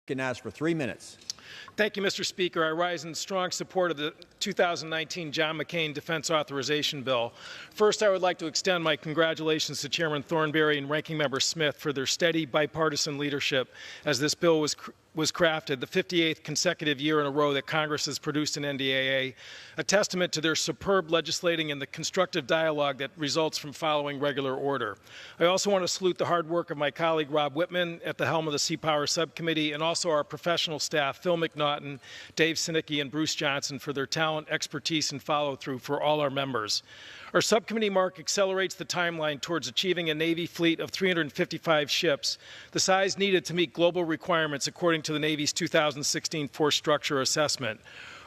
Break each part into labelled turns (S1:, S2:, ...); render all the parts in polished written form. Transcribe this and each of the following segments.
S1: Recognized for 3 minutes.
S2: Thank you, Mr. Speaker. I rise in strong support of the 2019 John McCain Defense Authorization Bill. First, I would like to extend my congratulations to Chairman Thornberry and Ranking Member Smith for their steady bipartisan leadership as this bill was crafted, the 58th consecutive year in a row that Congress has produced an NDAA, a testament to their superb legislating and the constructive dialogue that results from following regular order. I also want to salute the hard work of my colleague Rob Whitman at the helm of the Sea Power Subcommittee, and also our professional staff, Phil McNaughton, Dave Sinicki, and Bruce Johnson, for their talent, expertise, and follow-through for all our members. Our subcommittee mark accelerates the timeline towards achieving a Navy fleet of 355 ships, the size needed to meet global requirements according to the Navy's 2016 Force Structure Assessment.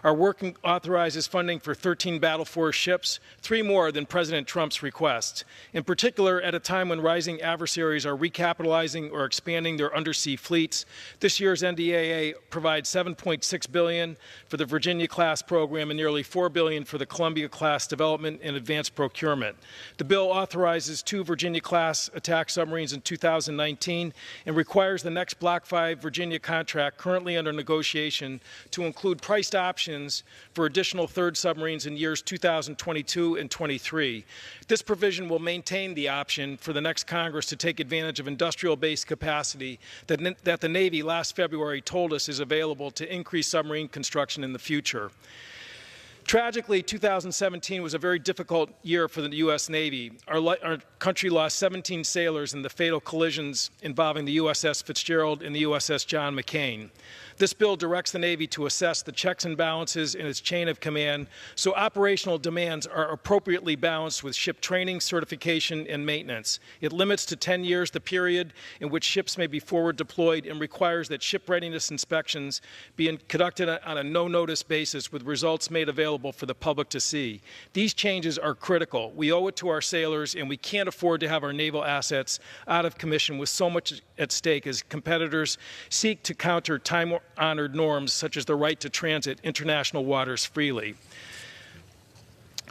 S2: Our work authorizes funding for 13 Battle Force ships, 3 more than President Trump's request. In particular, at a time when rising adversaries are recapitalizing or expanding their undersea fleets, this year's NDAA provides $7.6 billion for the Virginia-class program and nearly $4 billion for the Columbia-class development and advanced procurement. The bill authorizes 2 Virginia-class attack submarines in 2019 and requires the next Block 5 Virginia contract currently under negotiation to include priced options for additional third submarines in years 2022 and 23. This provision will maintain the option for the next Congress to take advantage of industrial-based capacity that the Navy last February told us is available to increase submarine construction in the future. Tragically, 2017 was a very difficult year for the U.S. Navy. Our country lost 17 sailors in the fatal collisions involving the USS Fitzgerald and the USS John McCain. This bill directs the Navy to assess the checks and balances in its chain of command so operational demands are appropriately balanced with ship training, certification, and maintenance. It limits to 10 years the period in which ships may be forward deployed and requires that ship readiness inspections be conducted on a no-notice basis with results made available for the public to see. These changes are critical. We owe it to our sailors, and we can't afford to have our naval assets out of commission with so much at stake as competitors seek to counter time-honored norms such as the right to transit international waters freely.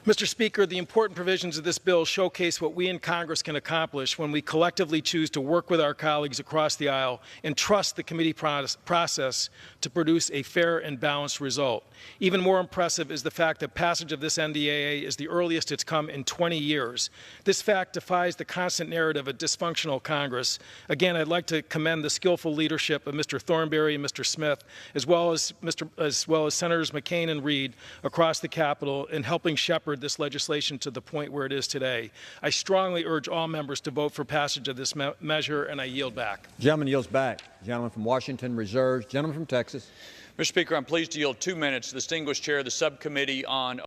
S2: Mr. Speaker, the important provisions of this bill showcase what we in Congress can accomplish when we collectively choose to work with our colleagues across the aisle and trust the committee process to produce a fair and balanced result. Even more impressive is the fact that passage of this NDAA is the earliest it's come in 20 years. This fact defies the constant narrative of dysfunctional Congress. Again, I'd like to commend the skillful leadership of Mr. Thornberry and Mr. Smith, as well as Senators McCain and Reid across the Capitol in helping shepherd this legislation to the point where it is today. I strongly urge all members to vote for passage of this measure, and I yield back.
S1: Gentleman yields back. Gentleman from Washington reserves. Gentleman from Texas.
S3: Mr. Speaker, I'm pleased to yield 2 minutes to the distinguished chair of the subcommittee on